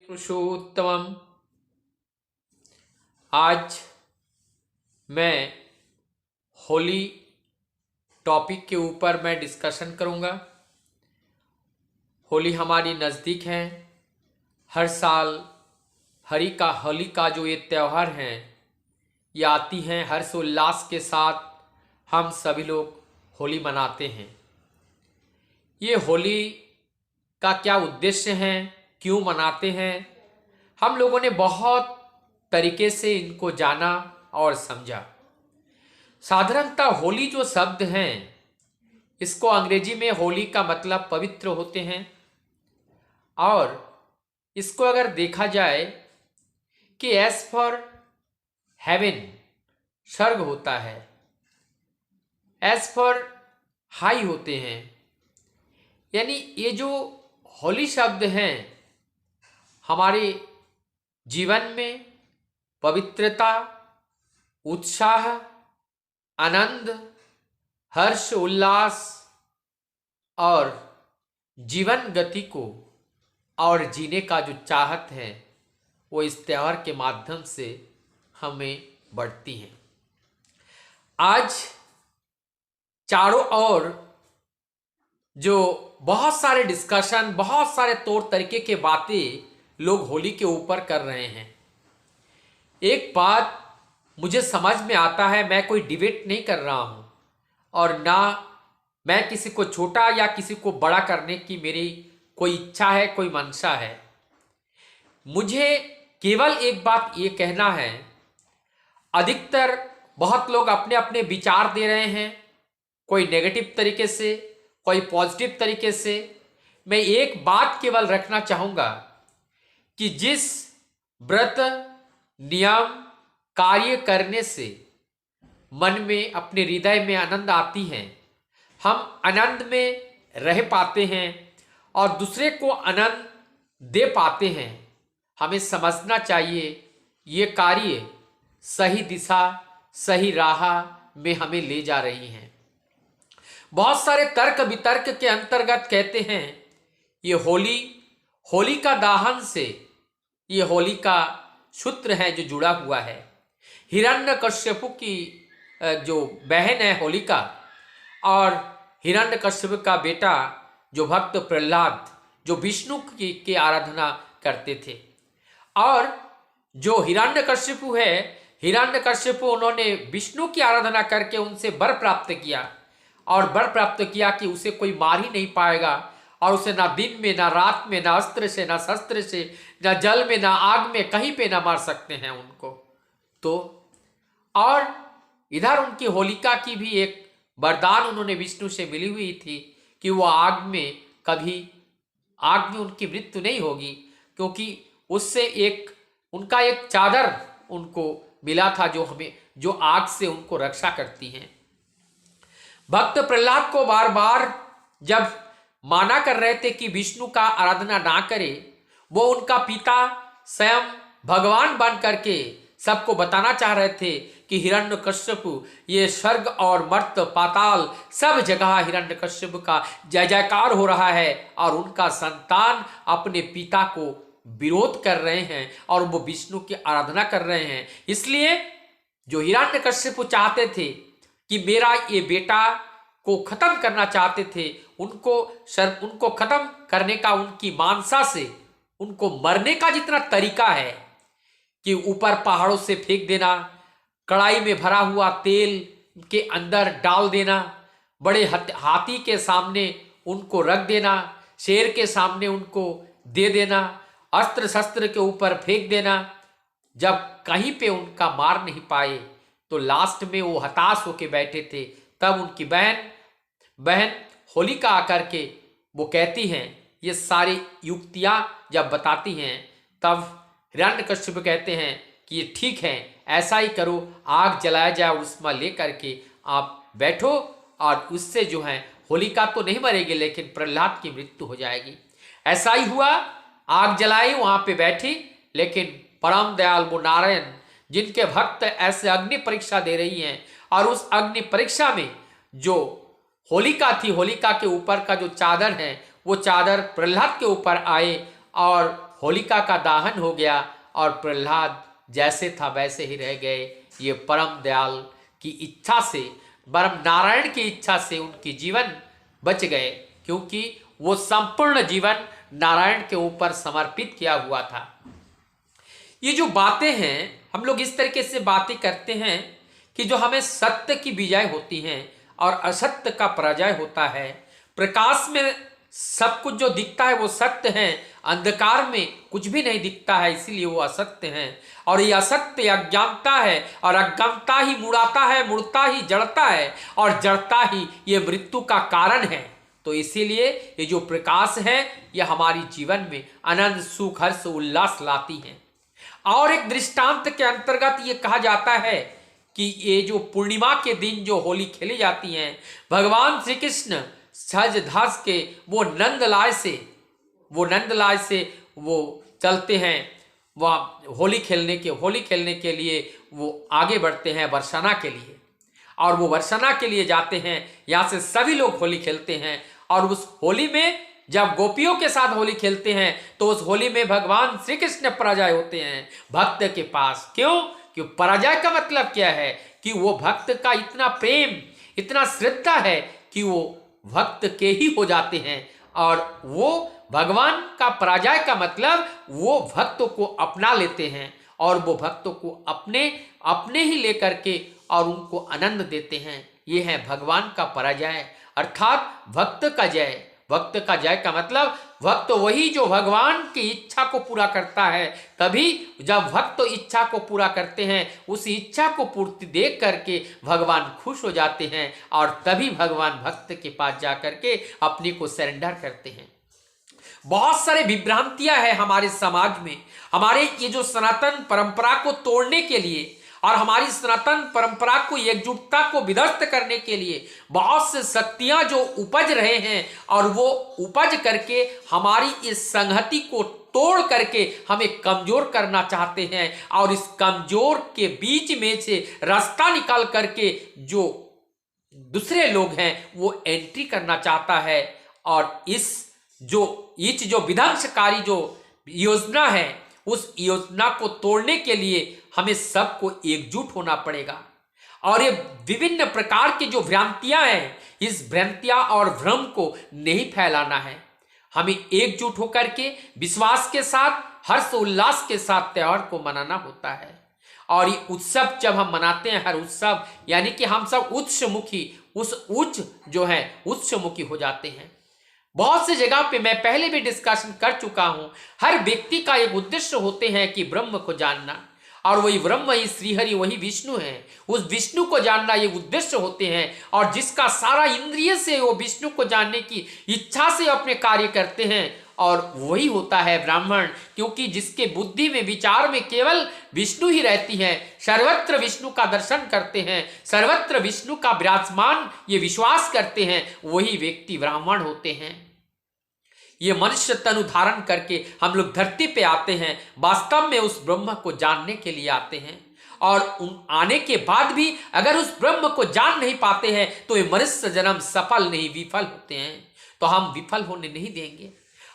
पुरुषोत्तमम। आज मैं होली टॉपिक के ऊपर मैं डिस्कशन करूंगा। होली हमारी नज़दीक है। हर साल होली का जो ये त्यौहार है ये आती हैं, हर्षोल्लास के साथ हम सभी लोग होली मनाते हैं। ये होली का क्या उद्देश्य है, क्यों मनाते हैं, हम लोगों ने बहुत तरीके से इनको जाना और समझा। साधारणतः होली जो शब्द हैं, इसको अंग्रेजी में होली का मतलब पवित्र होते हैं, और इसको अगर देखा जाए कि एज फॉर हेवन स्वर्ग होता है, एज फॉर हाई होते हैं। यानी ये जो होली शब्द हैं हमारे जीवन में पवित्रता, उत्साह, आनंद, हर्ष, उल्लास और जीवन गति को और जीने का जो चाहत है वो इस त्यौहार के माध्यम से हमें बढ़ती है। आज चारों ओर जो बहुत सारे डिस्कशन, बहुत सारे तौर तरीके के बातें लोग होली के ऊपर कर रहे हैं। एक बात मुझे समझ में आता है, मैं कोई डिबेट नहीं कर रहा हूं और ना मैं किसी को छोटा या किसी को बड़ा करने की मेरी कोई इच्छा है, कोई मंशा है। मुझे केवल एक बात ये कहना है, अधिकतर बहुत लोग अपने अपने विचार दे रहे हैं, कोई नेगेटिव तरीके से, कोई पॉजिटिव तरीके से। मैं एक बात केवल रखना चाहूंगा कि जिस व्रत, नियम, कार्य करने से मन में, अपने हृदय में आनंद आती है, हम आनंद में रह पाते हैं और दूसरे को आनंद दे पाते हैं, हमें समझना चाहिए ये कार्य सही दिशा, सही राह में हमें ले जा रही हैं। बहुत सारे तर्क वितर्क के अंतर्गत कहते हैं ये होली का दाहन से, ये होली का सूत्र है जो जुड़ा हुआ है। हिरण्यकश्यप की जो बहन है होलिका, और हिरण्यकश्यप का बेटा जो भक्त प्रहलाद, जो विष्णु की आराधना करते थे। और जो हिरण्यकश्यप है, हिरण्यकश्यप उन्होंने विष्णु की आराधना करके उनसे वर प्राप्त किया, और वर प्राप्त किया कि उसे कोई मार ही नहीं पाएगा, और उसे ना दिन में, ना रात में, ना अस्त्र से, ना शस्त्र से, ना जल में, ना आग में, कहीं पे ना मार सकते हैं उनको। तो और इधर उनकी होलिका की भी एक वरदान उन्होंने विष्णु से मिली हुई थी कि वो आग में उनकी मृत्यु नहीं होगी, क्योंकि उससे उनका एक चादर उनको मिला था जो आग से उनको रक्षा करती है। भक्त प्रहलाद को बार बार जब माना कर रहे थे कि विष्णु का आराधना ना करे, वो उनका पिता स्वयं भगवान बन करके सबको बताना चाह रहे थे कि हिरण्यकश्यप, ये स्वर्ग और मर्त्य पाताल सब जगह हिरण्यकश्यप का जय जयकार हो रहा है, और उनका संतान अपने पिता को विरोध कर रहे हैं और वो विष्णु की आराधना कर रहे हैं। इसलिए जो हिरण्यकश्यप चाहते थे कि मेरा ये बेटा को खत्म करना चाहते थे, उनको खत्म करने का उनकी मानसा से, उनको मरने का जितना तरीका है कि ऊपर पहाड़ों से फेंक देना, कढ़ाई में भरा हुआ तेल के अंदर डाल देना, बड़े हाथी के सामने उनको रख देना, शेर के सामने उनको दे देना, अस्त्र शस्त्र के ऊपर फेंक देना। जब कहीं पे उनका मार नहीं पाए तो लास्ट में वो हताश होके बैठे थे। तब उनकी बहन होलिका आकर के वो कहती हैं, ये सारी युक्तियां जब बताती हैं, तब हिरण्यकश्यप कहते हैं कि ये ठीक है, ऐसा ही करो, आग जलाया जाए, उसमें लेकर के आप बैठो, और उससे जो है होलिका तो नहीं मरेगी लेकिन प्रहलाद की मृत्यु हो जाएगी। ऐसा ही हुआ, आग जलाई, वहां पे बैठी, लेकिन परम दयाल वो नारायण, जिनके भक्त ऐसे अग्नि परीक्षा दे रही हैं, और उस अग्नि परीक्षा में जो होलिका थी, होलिका के ऊपर का जो चादर है वो चादर प्रहलाद के ऊपर आए और होलिका का दाहन हो गया और प्रहलाद जैसे था वैसे ही रह गए। ये परम दयाल की इच्छा से, परम नारायण की इच्छा से उनकी जीवन बच गए, क्योंकि वो संपूर्ण जीवन नारायण के ऊपर समर्पित किया हुआ था। ये जो बातें हैं, हम लोग इस तरीके से बातें करते हैं कि जो हमें सत्य की विजय होती है और असत्य का पराजय होता है। प्रकाश में सब कुछ जो दिखता है वो सत्य है, अंधकार में कुछ भी नहीं दिखता है, इसीलिए वो असत्य है। और ये असत्य अज्ञानता है, और अज्ञानता ही मुड़ाता है, मुड़ता ही जड़ता है, और जड़ता ही ये मृत्यु का कारण है। तो इसीलिए ये जो प्रकाश है ये हमारी जीवन में आनंद, सुख, हर्ष, उल्लास लाती है। और एक दृष्टांत के अंतर्गत ये कहा जाता है कि ये जो पूर्णिमा के दिन जो होली खेली जाती है, भगवान श्री कृष्ण सज धज के वो नंदलाय से वो चलते हैं, वह होली खेलने के लिए वो आगे बढ़ते हैं बरसाना के लिए, और वो बरसाना के लिए जाते हैं। यहाँ से सभी लोग होली खेलते हैं, और उस होली में जब गोपियों के साथ होली खेलते हैं तो उस होली में भगवान श्री कृष्ण पराजय होते हैं भक्त के पास। क्यों? क्यों पराजय का मतलब क्या है कि वो भक्त का इतना प्रेम, इतना श्रद्धा है कि वो भक्त के ही हो जाते हैं, और वो भगवान का पराजय का मतलब वो भक्तों को अपना लेते हैं, और वो भक्तों को अपने ही लेकर के और उनको आनंद देते हैं। ये है भगवान का पराजय, अर्थात भक्त का जय। भक्त का जय का मतलब भक्त वही जो भगवान की इच्छा को पूरा करता है। तभी जब भक्त इच्छा को पूरा करते हैं, उस इच्छा को पूर्ति देख करके भगवान खुश हो जाते हैं, और तभी भगवान भक्त के पास जा करके अपने को सरेंडर करते हैं। बहुत सारे विभ्रांतियां हैं हमारे समाज में। हमारे ये जो सनातन परंपरा को तोड़ने के लिए और हमारी सनातन परंपरा को, एकजुटता को विध्वस्त करने के लिए बहुत से शक्तियां जो उपज रहे हैं, और वो उपज करके हमारी इस संहति को तोड़ करके हमें कमजोर करना चाहते हैं, और इस कमजोर के बीच में से रास्ता निकाल करके जो दूसरे लोग हैं वो एंट्री करना चाहता है। और इस जो विध्वंसकारी जो योजना है, उस योजना को तोड़ने के लिए हमें सबको एकजुट होना पड़ेगा। और ये विभिन्न प्रकार की जो भ्रांतियां हैं, इस भ्रांतियां और भ्रम को नहीं फैलाना है। हमें एकजुट होकर के विश्वास के साथ, हर्ष उल्लास के साथ त्योहार को मनाना होता है। और ये उत्सव जब हम मनाते हैं, हर उत्सव यानी कि हम सब उच्चमुखी हो जाते हैं। बहुत सी जगह पे मैं पहले भी डिस्कशन कर चुका हूं, हर व्यक्ति का एक उद्देश्य होते हैं कि ब्रह्म को जानना, और वही ब्रह्म ही श्रीहरि, वही विष्णु है। उस विष्णु को जानना ये उद्देश्य होते हैं, और जिसका सारा इंद्रिय से वो विष्णु को जानने की इच्छा से अपने कार्य करते हैं, और वही होता है ब्राह्मण। क्योंकि जिसके बुद्धि में, विचार में केवल विष्णु ही रहती है, सर्वत्र विष्णु का दर्शन करते हैं, सर्वत्र विष्णु का विराजमान ये विश्वास करते हैं, वही व्यक्ति ब्राह्मण होते हैं। ये मनुष्य तनु धारण करके हम लोग धरती पे आते हैं, वास्तव में उस ब्रह्म को जानने के लिए आते हैं। और आने के बाद भी अगर उस ब्रह्म को जान नहीं पाते हैं तो ये मनुष्य जन्म सफल नहीं, विफल होते हैं। तो हम विफल होने नहीं देंगे।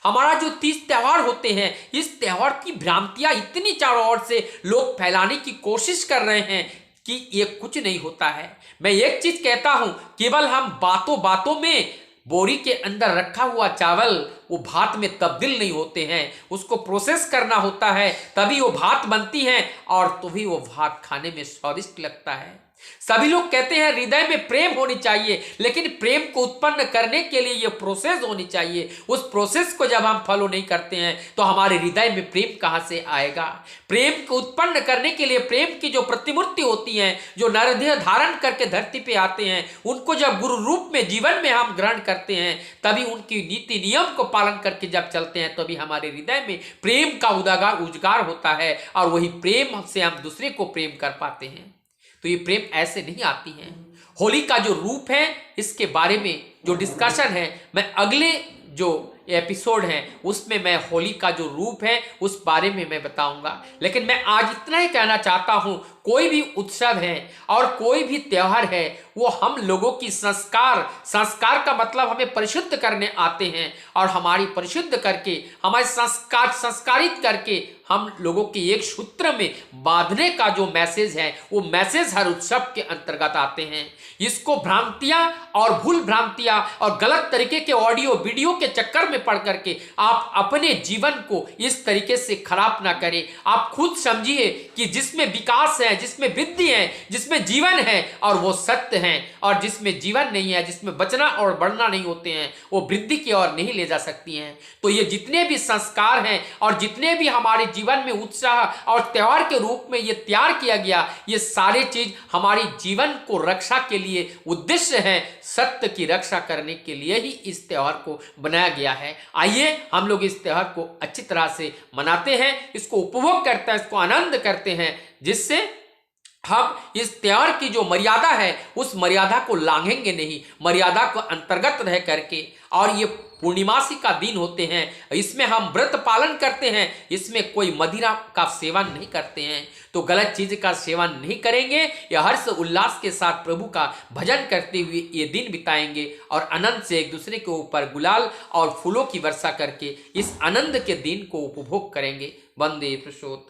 हमारा जो 30 त्योहार होते हैं, इस त्योहार की भ्रांतियां इतनी चारों ओर से लोग फैलाने की कोशिश कर रहे हैं कि ये कुछ नहीं होता है। मैं एक चीज कहता हूं, केवल हम बातों में बोरी के अंदर रखा हुआ चावल वो भात में तब्दील नहीं होते हैं, उसको प्रोसेस करना होता है, तभी वो भात बनती है, और तभी वो भात खाने में स्वादिष्ट लगता है। सभी लोग कहते हैं हृदय में प्रेम होनी चाहिए, लेकिन प्रेम को उत्पन्न करने के लिए ये प्रोसेस होनी चाहिए। उस प्रोसेस को जब हम फॉलो नहीं करते हैं तो हमारे हृदय में प्रेम कहां से आएगा? प्रेम को उत्पन्न करने के लिए प्रेम की जो प्रतिमूर्ति होती हैं, जो नरदेह धारण करके धरती पे आते हैं, उनको जब गुरु रूप में जीवन में हम ग्रहण करते हैं, तभी उनकी नीति नियम को पालन करके जब चलते हैं, तभी हमारे हृदय में प्रेम का उजागर होता है, और वही प्रेम से हम दूसरे को प्रेम कर पाते हैं। तो ये प्रेम ऐसे नहीं आती है। होली का जो रूप है, इसके बारे में जो डिस्कशन है, मैं अगले जो एपिसोड है उसमें मैं होली का जो रूप है उस बारे में मैं बताऊंगा। लेकिन मैं आज इतना ही कहना चाहता हूं, कोई भी उत्सव है और कोई भी त्योहार है वो हम लोगों की संस्कार का मतलब हमें परिशुद्ध करने आते हैं और हमारी परिशुद्ध करके हमारे संस्कारित करके हम लोगों के एक सूत्र में बांधने का जो मैसेज है वो मैसेज हर उत्सव के अंतर्गत आते हैं। इसको भ्रांतियां और भूल भ्रांतियां और गलत तरीके के ऑडियो वीडियो के चक्कर में पड़ करके आप अपने जीवन को इस तरीके से खराब ना करें। आप खुद समझिए कि जिसमें विकास है, जिसमें वृद्धि है, जिसमें जीवन है और वो सत्य है, और जिसमें जीवन नहीं है, जिसमें बचना और बढ़ना नहीं होते हैं, वो वृद्धि की ओर नहीं ले जा सकती हैं। तो ये जितने भी संस्कार हैं और जितने भी हमारे जीवन में उत्साह और त्योहार के रूप में ये तैयार किया गया, ये सारे चीज हमारी जीवन को रक्षा के लिए उद्देश्य है, सत्य की रक्षा करने के लिए ही इस त्योहार को बनाया गया है। आइए हम लोग इस त्योहार को अच्छी तरह से मनाते हैं, इसको उपभोग करते हैं, इसको आनंद करते हैं, जिससे हम इस त्योहार की जो मर्यादा है उस मर्यादा को लांघेंगे नहीं, मर्यादा को अंतर्गत रह करके। और ये पूर्णिमासी का दिन होते हैं, इसमें हम व्रत पालन करते हैं, इसमें कोई मदिरा का सेवन नहीं करते हैं, तो गलत चीज का सेवन नहीं करेंगे। यह हर्ष उल्लास के साथ प्रभु का भजन करते हुए ये दिन बिताएंगे और आनंद से एक दूसरे के ऊपर गुलाल और फूलों की वर्षा करके इस आनंद के दिन को उपभोग करेंगे। वंदे पुरुषोत्तम।